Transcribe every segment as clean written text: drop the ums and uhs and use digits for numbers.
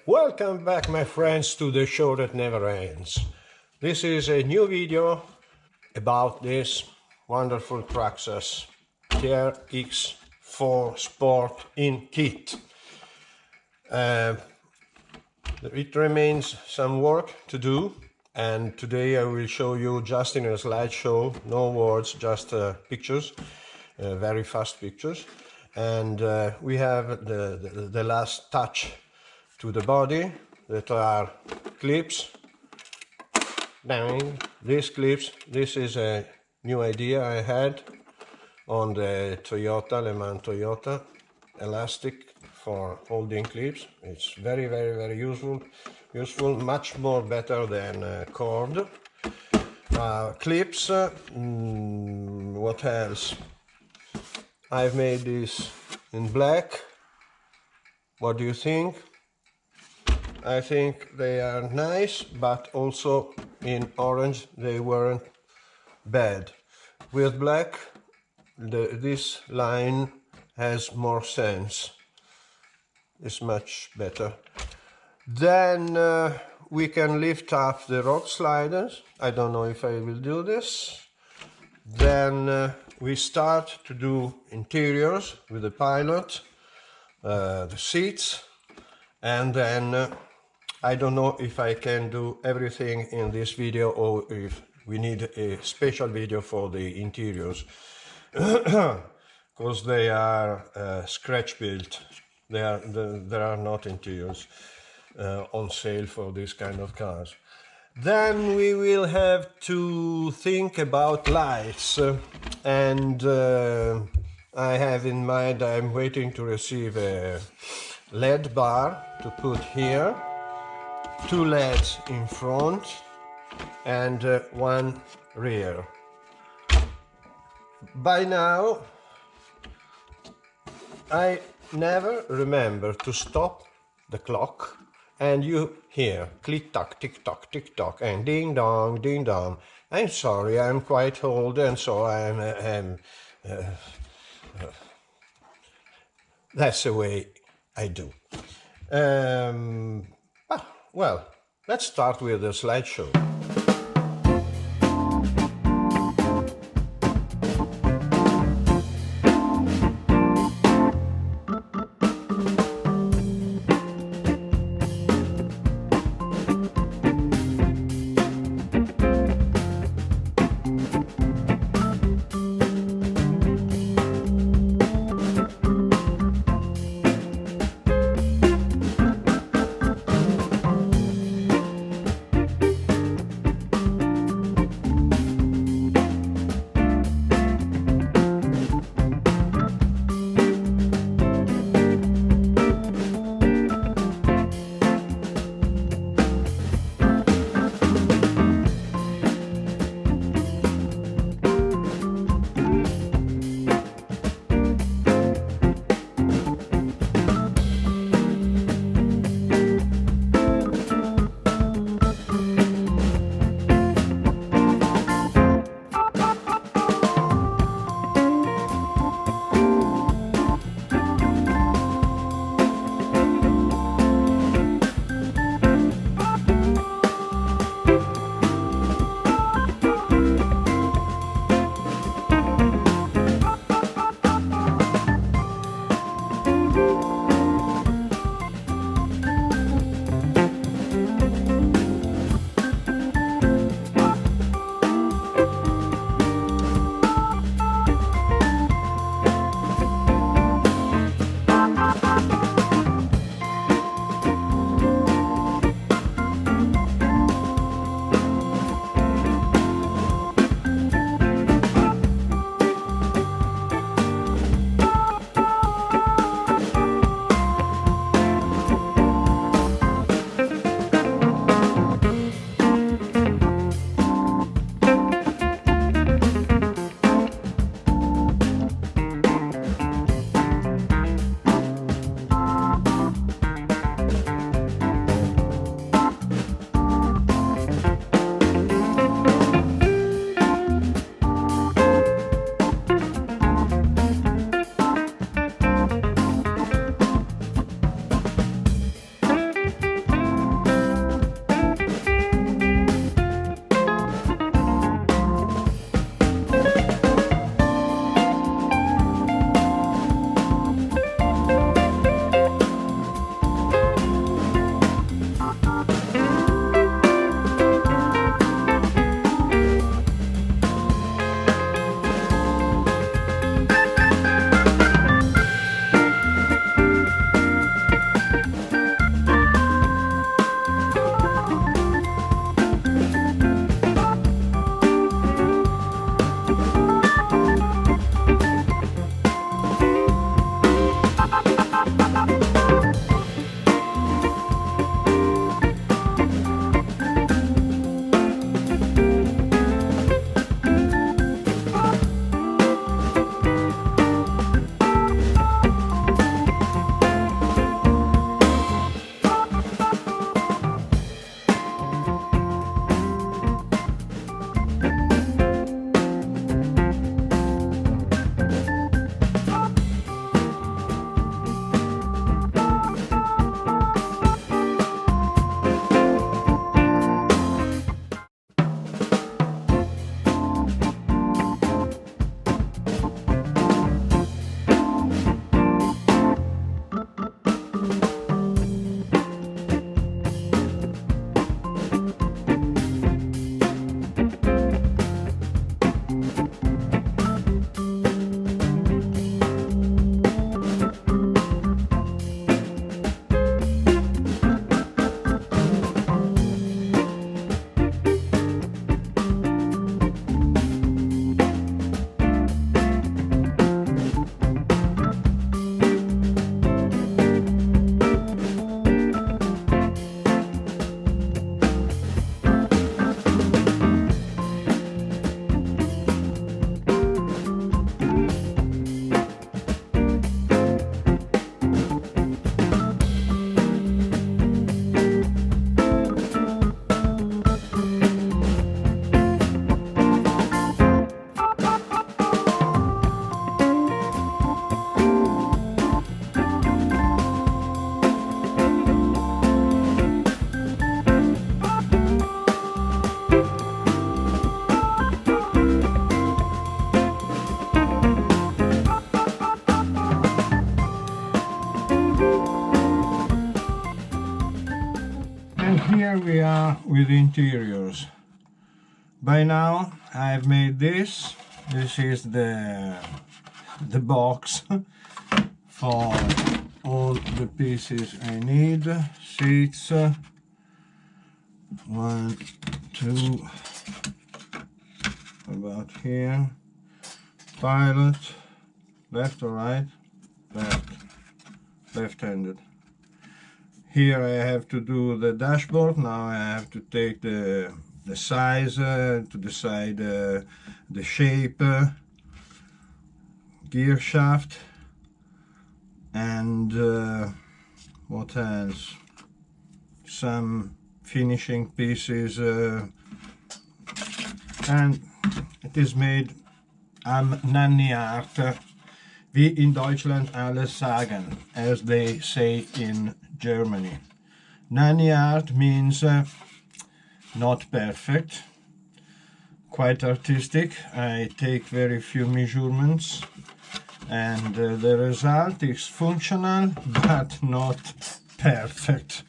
Welcome back, my friends, to the show that never ends. This is a new video about this wonderful Traxxas TRX4 Sport in kit. It remains some work to do, and today I will show you just in a slideshow, no words, just pictures, very fast pictures. And we have the last touch to the body, that are clips. These clips, this is a new idea I had on the Toyota, Le Mans Toyota, elastic for holding clips. It's very useful, much more better than cord. Clips, what else? I've made this in black. What do you think? I think they are nice, but also in orange they weren't bad. With black, this line has more sense. It's much better. Then we can lift up the road sliders. I don't know if I will do this. Then we start to do interiors with the pilot, the seats, and then I don't know if I can do everything in this video or if we need a special video for the interiors, because they are scratch built. There are not interiors on sale for this kind of cars. Then we will have to think about lights, and I have in mind, I'm waiting to receive a LED bar to put here, 2 LEDs in front and 1 rear. By now I never remember to stop the clock, and you hear click tock, tick tock, tick tock, and ding dong, ding dong. I'm sorry, I'm quite old, and so that's the way I do. Well, let's start with the slideshow. here we are with interiors. By now I've made this. This is the box for all the pieces I need. Seats, 1, 2, about here. Pilot, left or right? Left-handed. Here I have to do the dashboard. Now I have to take the size to decide the shape, gear shaft, and what else? Some finishing pieces, and it is made am Nanny Art, wie in Deutschland alles sagen, as they say in Germany. Nanny Art means not perfect, quite artistic. I take very few measurements, and the result is functional but not perfect.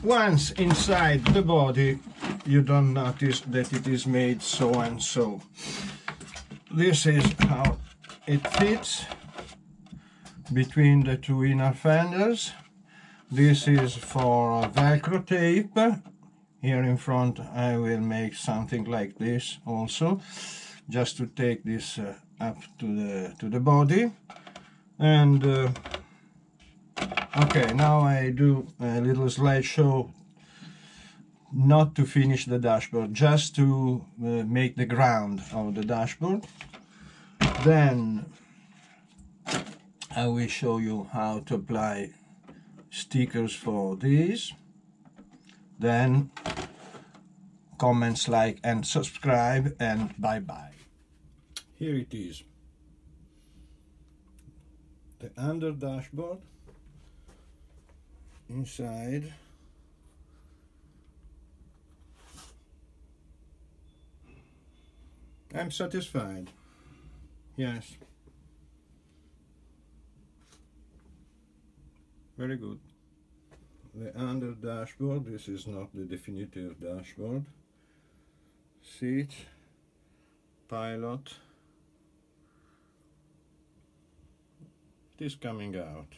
Once inside the body, you don't notice that it is made so and so. This is how it fits between the two inner fenders. This is for Velcro tape. Here in front I will make something like this also, just to take this up to the body. And okay, now I do a little slideshow, not to finish the dashboard, just to make the ground of the dashboard. Then I will show you how to apply stickers for these. Then comments, like and subscribe, and bye bye. Here it is, the under dashboard. Inside I'm satisfied. Yes, very good. The under dashboard, this is not the definitive dashboard. Seat, pilot, it is coming out.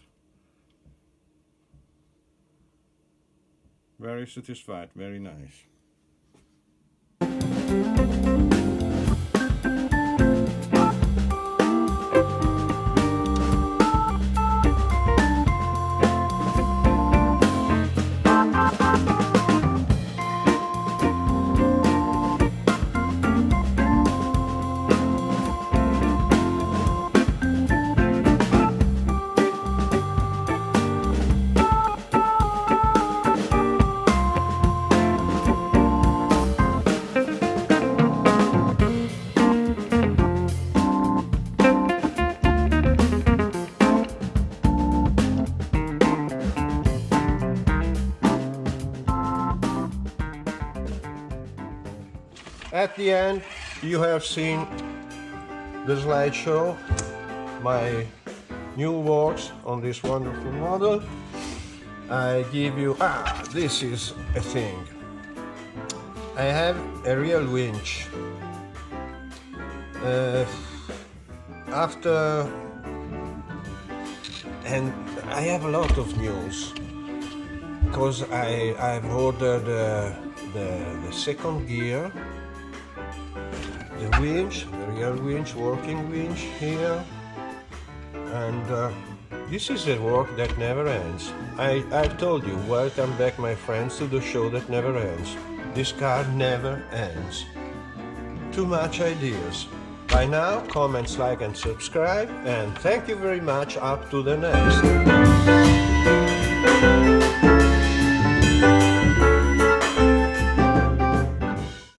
Very satisfied, very nice. At the end, you have seen the slideshow, my new works on this wonderful model. I give you, this is a thing. I have a real winch. And I have a lot of news, because I've ordered the second gear, the winch, the real winch, working winch here, and this is a work that never ends. I've told you, welcome back my friends to the show that never ends. This car never ends. Too much ideas. By now, comments, like and subscribe, and thank you very much. Up to the next.